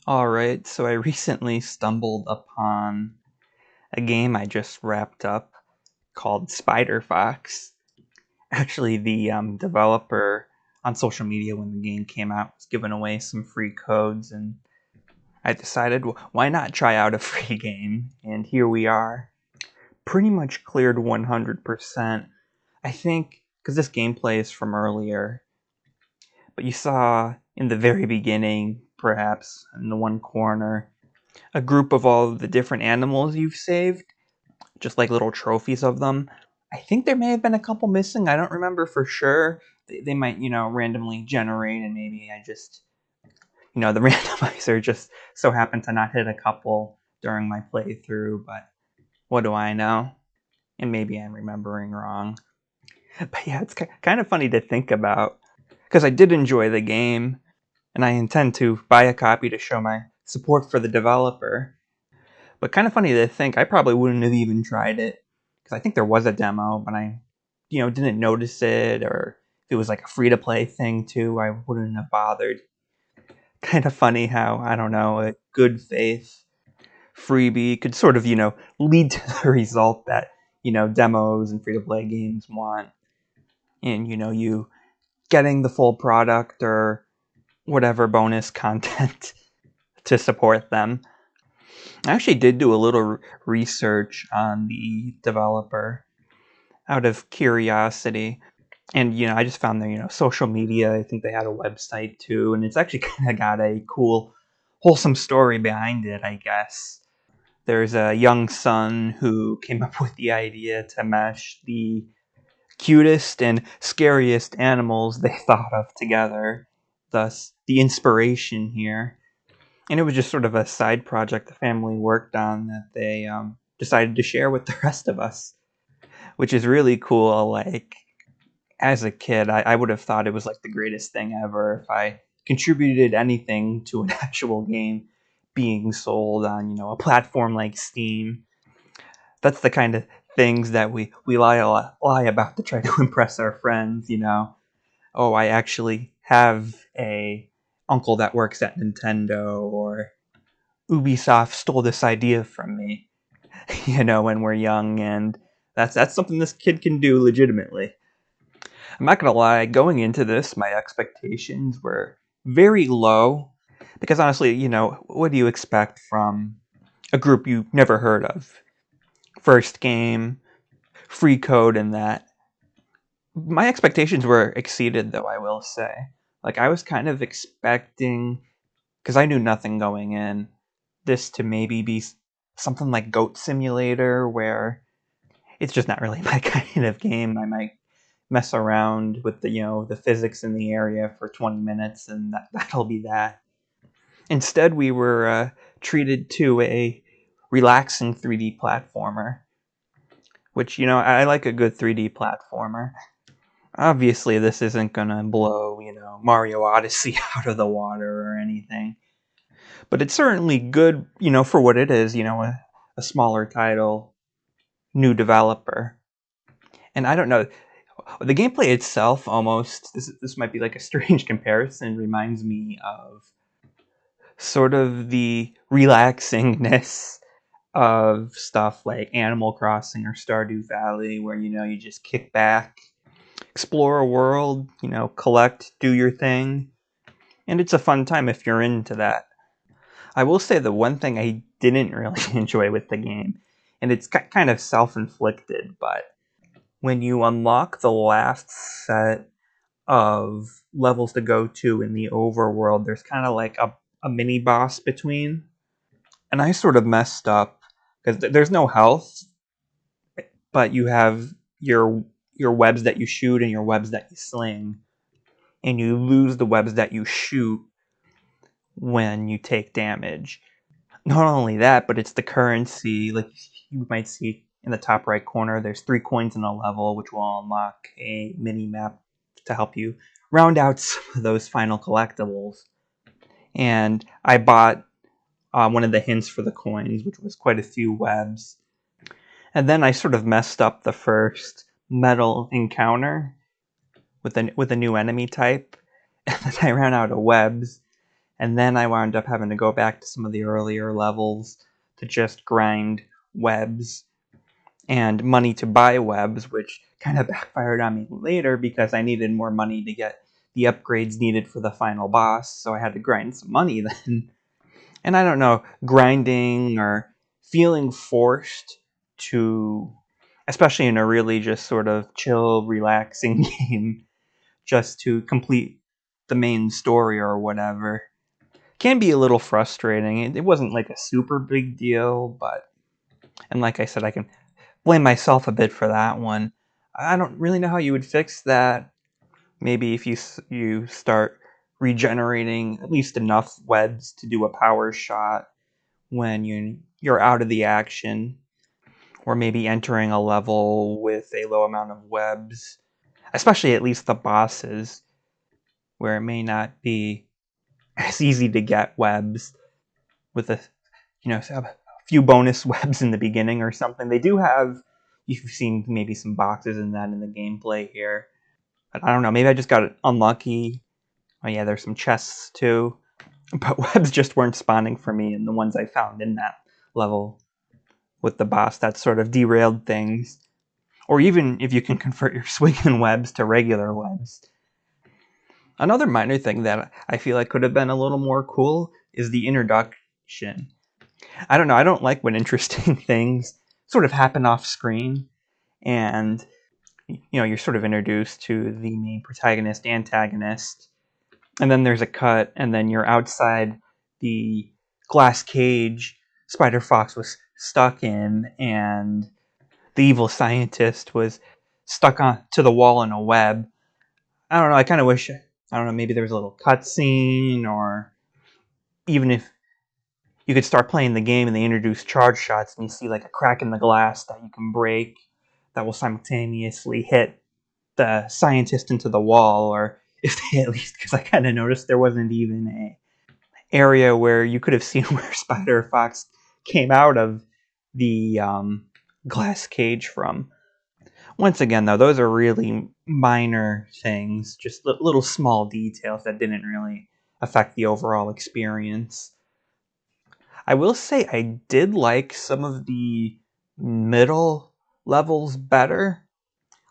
Alright, so I recently stumbled upon a game I just wrapped up called Spider Fox. Actually, the developer on social media when the game came out was giving away some free codes, and I decided, why not try out a free game? And here we are. Pretty much cleared 100%. I think, because this gameplay is from earlier, but you saw in the very beginning, perhaps, in the one corner, a group of all the different animals you've saved, just like little trophies of them. I think there may have been a couple missing. I don't remember for sure. They might, randomly generate, and maybe I just, the randomizer just so happened to not hit a couple during my playthrough, but what do I know? And maybe I'm remembering wrong. But yeah, it's kind of funny to think about because I did enjoy the game, and I intend to buy a copy to show my support for the developer. But kind of funny to think I probably wouldn't have even tried it because I think there was a demo, but I, didn't notice it, or if it was like a free to play thing too, I wouldn't have bothered. Kind of funny how, I don't know, a good faith freebie could sort of, lead to the result that, demos and free to play games want. And, you getting the full product or whatever bonus content to support them. I actually did do a little research on the developer out of curiosity. And, I just found their, social media. I think they had a website too. And it's actually kind of got a cool, wholesome story behind it, I guess. There's a young son who came up with the idea to mesh the cutest and scariest animals they thought of together. Thus, the inspiration here. And it was just sort of a side project the family worked on that they decided to share with the rest of us, which is really cool. Like, as a kid, I would have thought it was like the greatest thing ever if I contributed anything to an actual game being sold on, a platform like Steam. That's the kind of things that we lie about to try to impress our friends. Oh, I actually have a uncle that works at Nintendo, or Ubisoft stole this idea from me, when we're young, and that's something this kid can do legitimately. I'm not gonna lie, going into this, my expectations were very low because honestly, what do you expect from a group you never heard of? First game, free code, and that. My expectations were exceeded, though, I will say. Like, I was kind of expecting, because I knew nothing going in, this to maybe be something like Goat Simulator, where it's just not really my kind of game. I might mess around with the physics in the area for 20 minutes, and that'll be that. Instead, we were treated to a relaxing 3D platformer, which I like a good 3D platformer. Obviously, this isn't gonna blow Mario Odyssey out of the water or anything, but it's certainly good for what it is. A smaller title, new developer. And I don't know, the gameplay itself almost, this might be like a strange comparison, reminds me of sort of the relaxingness of stuff like Animal Crossing or Stardew Valley, where you just kick back, explore a world, collect, do your thing, and it's a fun time if you're into that. I will say the one thing I didn't really enjoy with the game, and it's kind of self-inflicted, but when you unlock the last set of levels to go to in the overworld, there's kind of like a mini boss between. And I sort of messed up because there's no health, but you have your webs that you shoot and your webs that you sling, and you lose the webs that you shoot when you take damage. Not only that, but it's the currency. Like, you might see in the top right corner, there's 3 coins in a level, which will unlock a mini map to help you round out some of those final collectibles. And I bought one of the hints for the coins, which was quite a few webs. And then I sort of messed up the first metal encounter with a new enemy type, and then I ran out of webs. And then I wound up having to go back to some of the earlier levels to just grind webs and money to buy webs, which kind of backfired on me later because I needed more money to get the upgrades needed for the final boss, so I had to grind some money then. And I don't know, grinding or feeling forced to, especially in a really just sort of chill, relaxing game, just to complete the main story or whatever, can be a little frustrating. It wasn't like a super big deal, but, and like I said, I can blame myself a bit for that one. I don't really know how you would fix that. Maybe if you start regenerating at least enough webs to do a power shot when you're out of the action, or maybe entering a level with a low amount of webs, especially at least the bosses, where it may not be as easy to get webs with a few bonus webs in the beginning or something. They do have, you've seen maybe some boxes in that in the gameplay here. But I don't know, maybe I just got unlucky. Oh yeah, there's some chests too. But webs just weren't spawning for me in the ones I found in that level with the boss. That sort of derailed things. Or even if you can convert your swinging webs to regular webs. Another minor thing that I feel like could have been a little more cool is the introduction. I don't know, I don't like when interesting things sort of happen off screen and you're sort of introduced to the main protagonist, antagonist, and then there's a cut, and then you're outside the glass cage Spider Fox was stuck in, and the evil scientist was stuck on to the wall in a web. I don't know, I kind of wish, I don't know, maybe there was a little cutscene, or even if you could start playing the game and they introduce charge shots and you see like a crack in the glass that you can break that will simultaneously hit the scientist into the wall, or if they at least, because I kind of noticed there wasn't even a area where you could have seen where Spider Fox came out of the glass cage from. Once again, though, those are really minor things, just little small details that didn't really affect the overall experience. I will say I did like some of the middle levels better.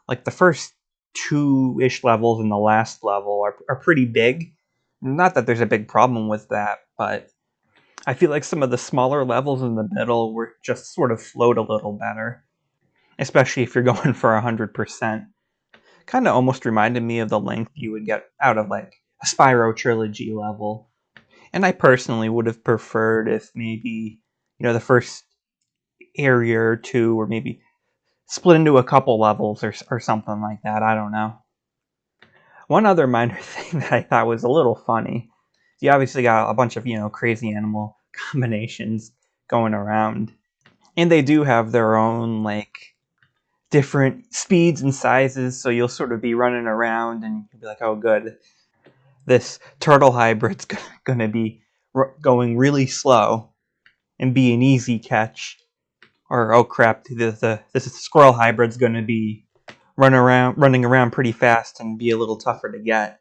Like the first two-ish levels and the last level are pretty big. Not that there's a big problem with that, but I feel like some of the smaller levels in the middle were just sort of flowed a little better, especially if you're going for 100%. Kind of almost reminded me of the length you would get out of like a Spyro trilogy level. And I personally would have preferred if maybe, the first area or two, or maybe split into a couple levels or something like that. I don't know. One other minor thing that I thought was a little funny, you obviously got a bunch of, crazy animal combinations going around. And they do have their own, like, different speeds and sizes, so you'll sort of be running around and you'll be like, oh, good. This turtle hybrid's going to be going really slow and be an easy catch. Or, oh crap, this squirrel hybrid's going to be running around pretty fast and be a little tougher to get.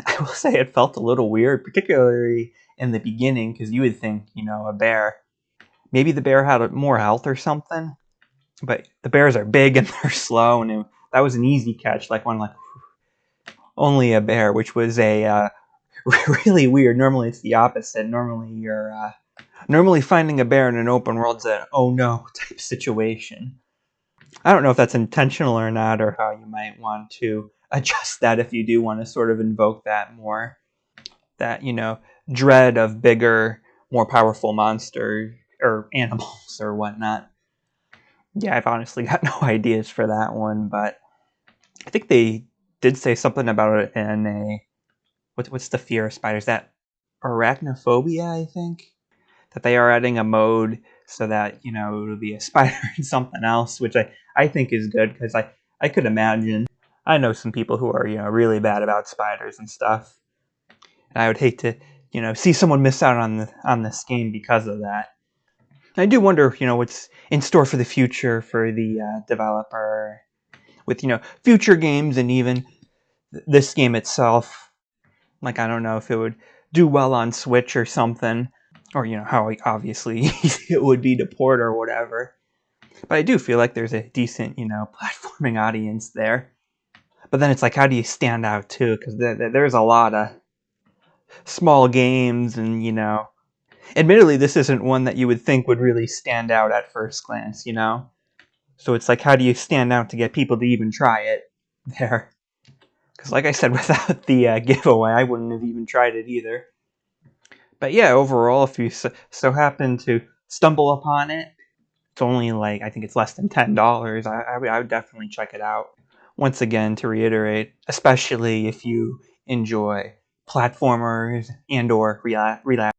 I will say it felt a little weird, particularly in the beginning, because you would think, a bear. Maybe the bear had more health or something, but the bears are big and they're slow, and that was an easy catch, like only a bear, which was a really weird. Normally it's the opposite. Normally finding a bear in an open world's an oh no type situation. I don't know if that's intentional or not, or how you might want to adjust that if you do want to sort of invoke that more. That, dread of bigger, more powerful monsters or animals or whatnot. Yeah, I've honestly got no ideas for that one, but I think they did say something about it in what's the fear of spiders? That arachnophobia, I think? That they are adding a mode so that, it'll be a spider and something else, which I think is good, because I could imagine, I know some people who are, really bad about spiders and stuff. And I would hate to, see someone miss out on this game because of that. I do wonder, what's in store for the future for the developer with, future games and even this game itself. Like, I don't know if it would do well on Switch or something, or how obviously easy it would be to port or whatever. But I do feel like there's a decent platforming audience there. But then it's like, how do you stand out too? Because there's a lot of small games, and admittedly, this isn't one that you would think would really stand out at first glance. So it's like, how do you stand out to get people to even try it there? Because like I said, without the giveaway, I wouldn't have even tried it either. But yeah, overall, if you so happen to stumble upon it, it's only I think it's less than $10. I would definitely check it out. Once again, to reiterate, especially if you enjoy platformers and or relapse